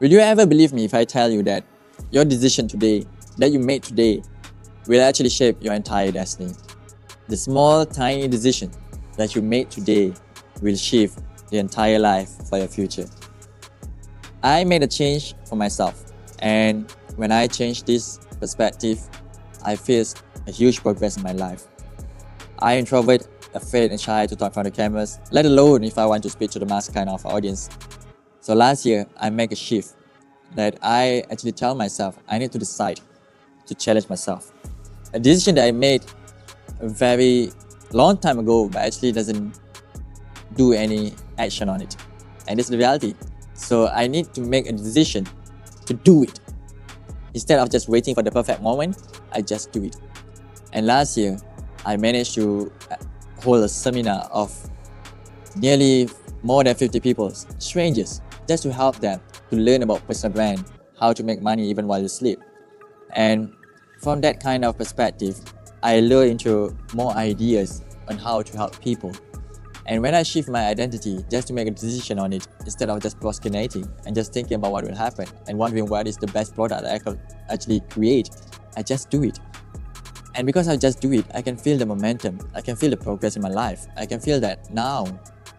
Will you ever believe me if I tell you that your decision today, that you made today, will actually shape your entire destiny? The small, tiny decision that you made today will shape the entire life for your future. I made a change for myself, and when I changed this perspective, I faced a huge progress in my life. I introvert, afraid and shy to talk in front of cameras, let alone if I want to speak to the mass kind of audience. So last year, I make a shift that I actually tell myself I need to decide to challenge myself. A decision that I made a very long time ago, but actually doesn't do any action on it. And this is the reality. So I need to make a decision to do it. Instead of just waiting for the perfect moment, I just do it. And last year, I managed to hold a seminar of nearly more than 50 people, strangers, just to help them to learn about personal brand, how to make money even while you sleep. And from that kind of perspective, I learned into more ideas on how to help people. And when I shift my identity just to make a decision on it, instead of just procrastinating and just thinking about what will happen and wondering what is the best product that I could actually create, I just do it. And because I just do it, I can feel the momentum, I can feel the progress in my life. I can feel that now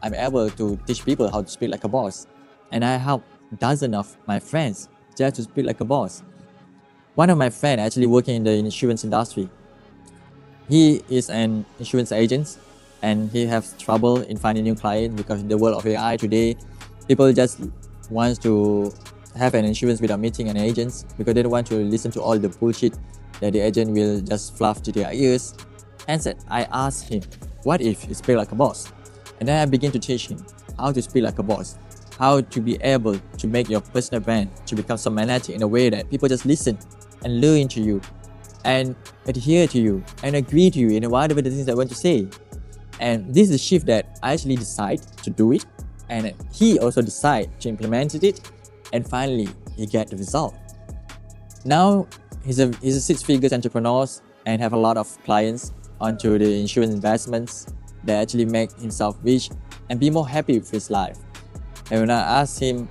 I'm able to teach people how to speak like a boss. And I help dozens of my friends just to speak like a boss. One of my friends actually working in the insurance industry. He is an insurance agent and he has trouble in finding new clients because in the world of AI today, people just want to have an insurance without meeting an agent because they don't want to listen to all the bullshit that the agent will just fluff to their ears. And said, I asked him, what if you speak like a boss? And then I begin to teach him how to speak like a boss, how to be able to make your personal brand to become so magnetic in a way that people just listen and learn to you and adhere to you and agree to you in whatever the things that I want to say. And this is a shift that I actually decide to do it, and he also decide to implement it, and finally he get the result. Now he's a six-figure entrepreneur and have a lot of clients onto the insurance investments that actually make himself rich and be more happy with his life. And when I asked him,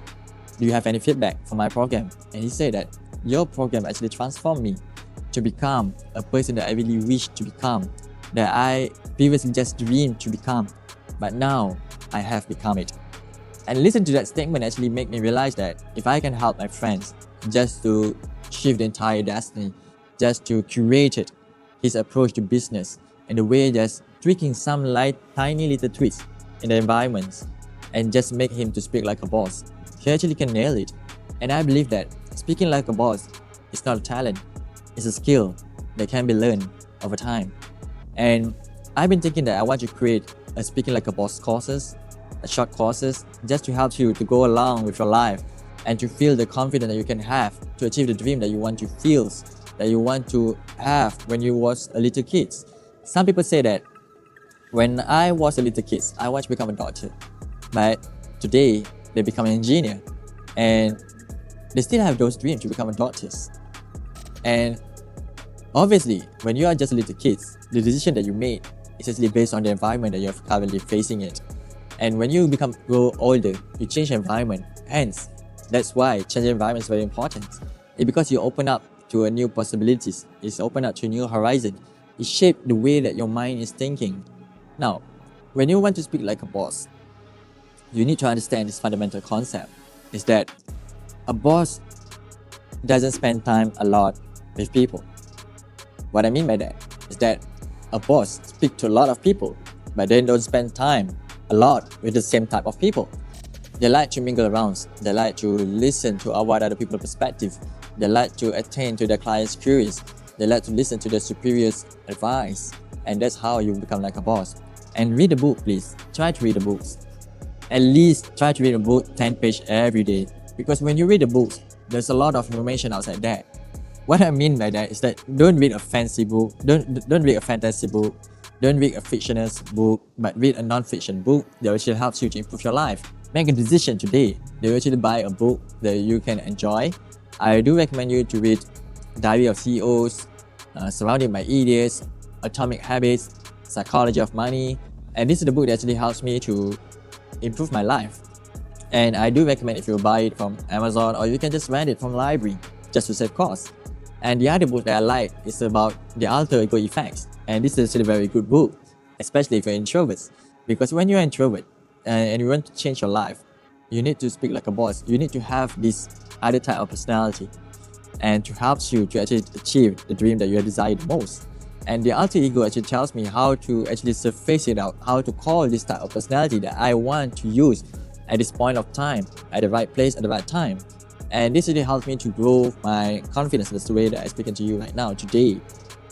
do you have any feedback for my program? And he said that your program actually transformed me to become a person that I really wish to become, that I previously just dreamed to become, but now I have become it. And listen to that statement actually made me realize that if I can help my friends just to shift the entire destiny, just to curate it, his approach to business, and the way just tweaking some light, tiny little tweaks in the environment, and just make him to speak like a boss, he actually can nail it. And I believe that speaking like a boss is not a talent, it's a skill that can be learned over time. And I've been thinking that I want to create a speaking like a boss courses, a short courses, just to help you to go along with your life and to feel the confidence that you can have to achieve the dream that you want to feel, that you want to have when you was a little kid. Some people say that when I was a little kid, I want to become a doctor, but today they become an engineer and they still have those dreams to become a doctor. And obviously, when you are just little kids, the decision that you made is actually based on the environment that you're currently facing it. And when you grow older, you change the environment. Hence, that's why changing environment is very important. It's because you open up to a new possibilities. It's open up to a new horizon. It shapes the way that your mind is thinking. Now, when you want to speak like a boss, you need to understand this fundamental concept. Is that a boss doesn't spend time a lot with people. What I mean by that is that a boss speaks to a lot of people, but then don't spend time a lot with the same type of people. They like to mingle around. They like to listen to what other people's perspective. They like to attend to their clients' queries. They like to listen to their superiors' advice. And that's how you become like a boss. And read a book, please. Try to read the books. At least try to read a book 10 pages every day. Because when you read the books, there's a lot of information outside there. What I mean by that is that don't read a fancy book, don't read a fantasy book, don't read a fictional book, but read a non-fiction book that actually helps you to improve your life. Make a decision today that you actually buy a book that you can enjoy. I do recommend you to read Diary of CEOs, Surrounded by Idiots, Atomic Habits, Psychology of Money, and this is the book that actually helps me to improve my life. And I do recommend if you buy it from Amazon, or you can just rent it from library just to save costs. And the other book that I like is about the alter ego effects. And this is actually a very good book, especially if you're introverts. Because when you're an introvert and you want to change your life, you need to speak like a boss. You need to have this other type of personality, and to help you to actually achieve the dream that you desire the most. And the alter ego actually tells me how to actually surface it out, how to call this type of personality that I want to use at this point of time, at the right place, at the right time. And this really helps me to grow my confidence. That's the way that I'm speaking to you right now today.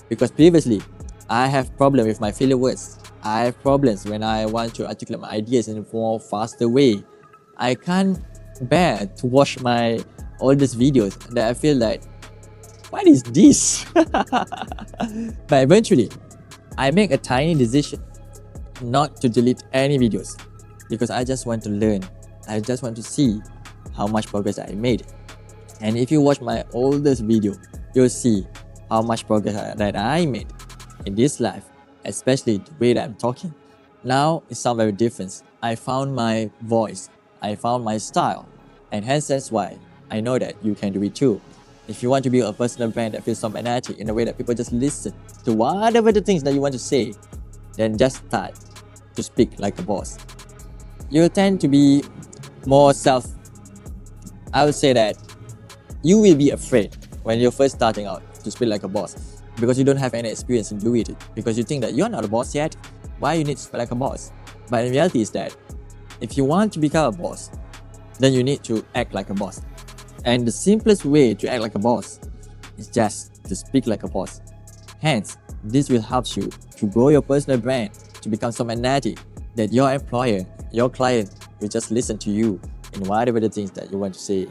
Because previously, I have problem with my filler words. I have problems when I want to articulate my ideas in a more faster way. I can't bear to watch my oldest videos that I feel like, what is this? But eventually, I make a tiny decision not to delete any videos, because I just want to learn. I just want to see how much progress I made. And if you watch my oldest video, you'll see how much progress that I made in this life, especially the way that I'm talking. Now it sounds very different. I found my voice, I found my style, and hence that's why I know that you can do it too. If you want to build a personal brand that feels so magnetic in a way that people just listen to whatever the things that you want to say, then just start to speak like a boss. You tend to be more I would say that you will be afraid when you're first starting out to speak like a boss, because you don't have any experience in doing it, because you think that you're not a boss yet. Why you need to speak like a boss? But in reality is that if you want to become a boss, then you need to act like a boss. And the simplest way to act like a boss is just to speak like a boss. Hence, this will help you to grow your personal brand, to become so magnetic that your employer, your client will just listen to you in whatever the things that you want to say.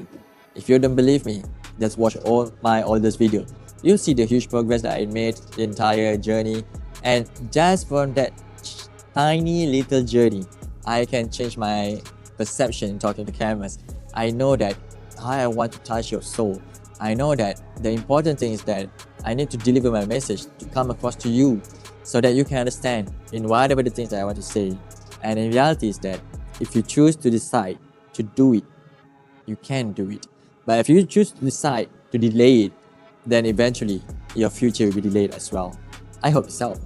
If you don't believe me, just watch all my oldest videos. You'll see the huge progress that I made the entire journey. And just from that tiny little journey, I can change my perception in talking to cameras. I know that I want to touch your soul. I know that the important thing is that I need to deliver my message to come across to you so that you can understand in whatever the things that I want to say. And in reality is that if you choose to decide to do it, you can do it. But if you choose to decide to delay it, then eventually your future will be delayed as well. I hope this helps.